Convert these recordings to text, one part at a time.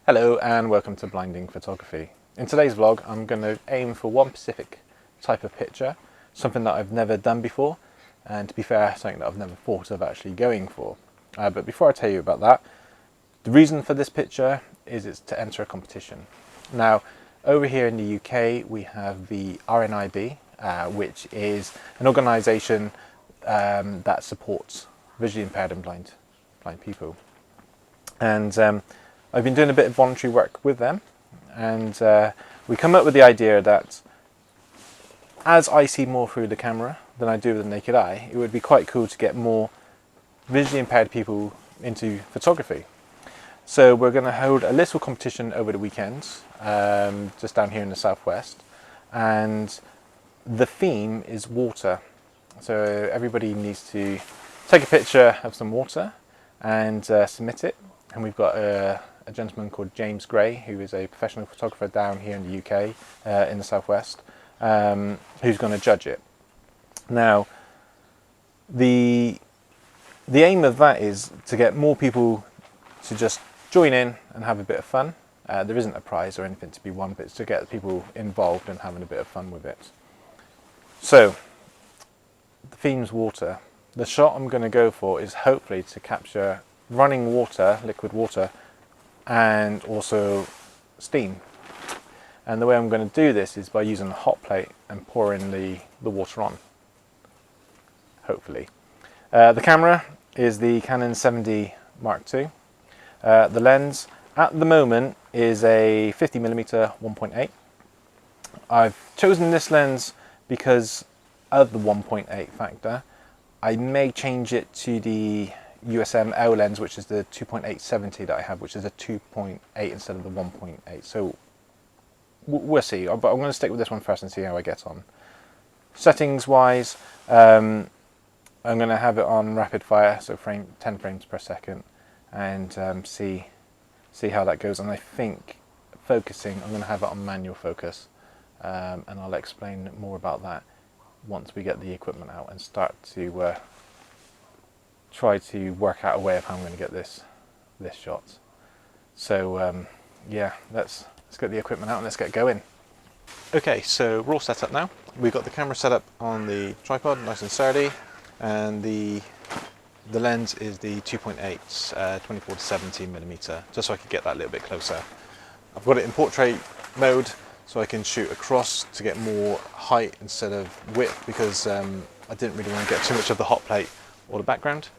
Hello and welcome to Blinding Photography. In today's vlog I'm going to aim for one specific type of picture, something that I've never done before, and to be fair, something that I've never thought of actually going for. But before I tell you about that, the reason for this picture is it's to enter a competition. Now, over here in the UK we have the RNIB, which is an organisation that supports visually impaired and blind people. And I've been doing a bit of voluntary work with them, and we come up with the idea that as I see more through the camera than I do with the naked eye, it would be quite cool to get more visually impaired people into photography. So we're going to hold a little competition over the weekend, just down here in the southwest, and the theme is water. So everybody needs to take a picture of some water and submit it. And we've got a gentleman called James Gray, who is a professional photographer down here in the UK, in the southwest, who's going to judge it. Now, the aim of that is to get more people to just join in and have a bit of fun. There isn't a prize or anything to be won, but it's to get people involved and having a bit of fun with it. So, the theme's water. The shot I'm going to go for is hopefully to capture running water, liquid water, and also steam. And the way I'm going to do this is by using a hot plate and pouring the water on, hopefully. The camera is the Canon 7D Mark II. The lens at the moment is a 50mm 1.8. I've chosen this lens because of the 1.8 factor. I may change it to the USM L lens, which is the 2.870 that I have, which is a 2.8 instead of the 1.8. So we'll see, but I'm going to stick with this one first and see how I get on. Settings wise, I'm going to have it on rapid fire, so 10 frames per second, and see how that goes. And I think focusing, I'm going to have it on manual focus, and I'll explain more about that once we get the equipment out and start to try to work out a way of how I'm going to get this shot. So yeah, let's get the equipment out and let's get going. Okay, so we're all set up now. We've got the camera set up on the tripod, nice and sturdy, and the lens is the 2.8 24-70mm, just so I can get that a little bit closer. I've got it in portrait mode, so I can shoot across to get more height instead of width, because I didn't really want to get too much of the hot plate or the background.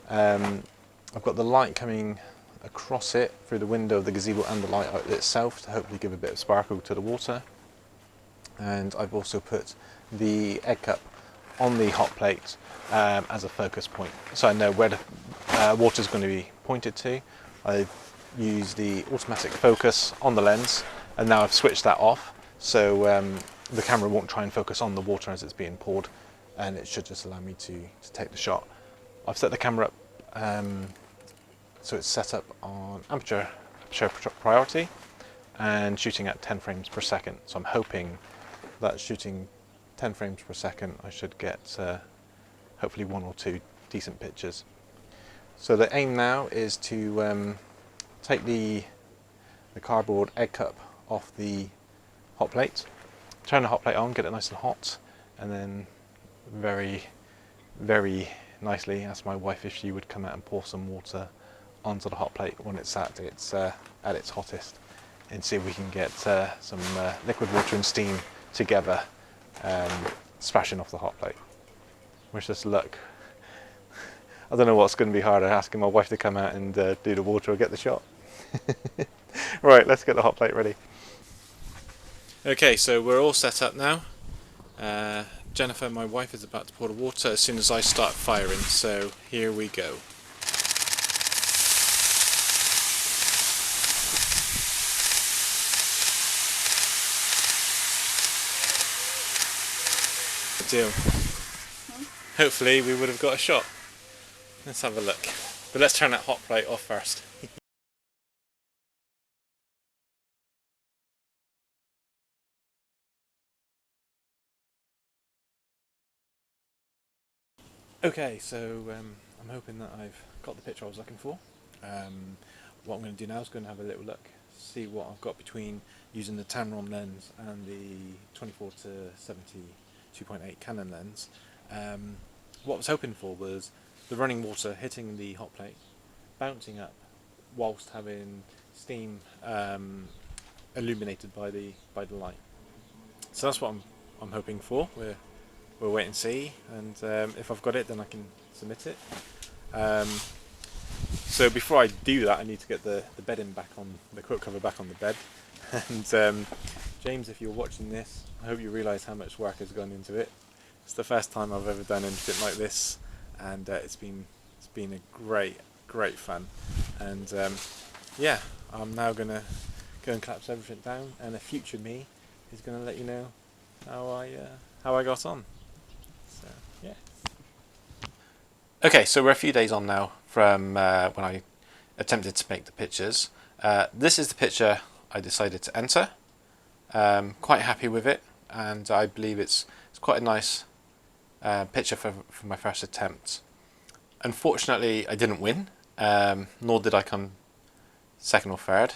I've got the light coming across it through the window of the gazebo and the light outlet itself to hopefully give a bit of sparkle to the water. And I've also put the egg cup on the hot plate as a focus point, so I know where the water is going to be pointed to. I've used the automatic focus on the lens, and now I've switched that off, so the camera won't try and focus on the water as it's being poured, and it should just allow me to take the shot. I've set the camera up so it's set up on aperture priority and shooting at 10 frames per second. So I'm hoping that shooting 10 frames per second I should get hopefully one or two decent pictures. So the aim now is to take the cardboard egg cup off the hot plate, turn the hot plate on, get it nice and hot, and then very, very nicely ask my wife if she would come out and pour some water onto the hot plate when it's at its hottest, and see if we can get some liquid water and steam together, splashing off the hot plate. Wish us luck. I don't know what's going to be harder, asking my wife to come out and do the water or get the shot. Right, let's get the hot plate ready. Okay, so we're all set up now. Jennifer, my wife, is about to pour the water as soon as I start firing, so here we go. Deal. Hopefully we would have got a shot. Let's have a look. But let's turn that hot plate off first. Okay, so I'm hoping that I've got the picture I was looking for. what I'm going to do now is going to have a little look, see what I've got between using the Tamron lens and the 24 to 70 2.8 Canon lens. What I was hoping for was the running water hitting the hot plate, bouncing up whilst having steam illuminated by the light. So that's what I'm hoping for. We'll wait and see, and if I've got it, then I can submit it. So before I do that, I need to get the bedding back on, the quilt cover back on the bed. And James, if you're watching this, I hope you realise how much work has gone into it. It's the first time I've ever done anything like this, and it's been a great fun. And yeah, I'm now gonna go and collapse everything down, and a future me is gonna let you know how I got on. So yeah. Okay, so we're a few days on now from when I attempted to make the pictures. This is the picture I decided to enter. Quite happy with it, and I believe it's quite a nice picture for my first attempt. Unfortunately, I didn't win, nor did I come second or third.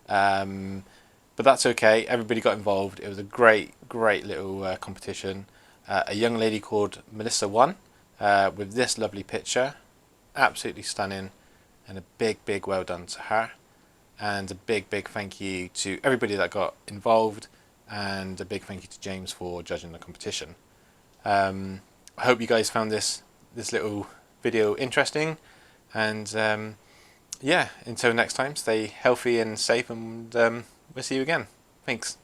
But that's okay, everybody got involved. It was a great little competition. A young lady called Melissa won with this lovely picture. Absolutely stunning, and a big well done to her. And a big thank you to everybody that got involved, and a big thank you to James for judging the competition. I hope you guys found this little video interesting, and yeah, until next time, stay healthy and safe, and we'll see you again. Thanks.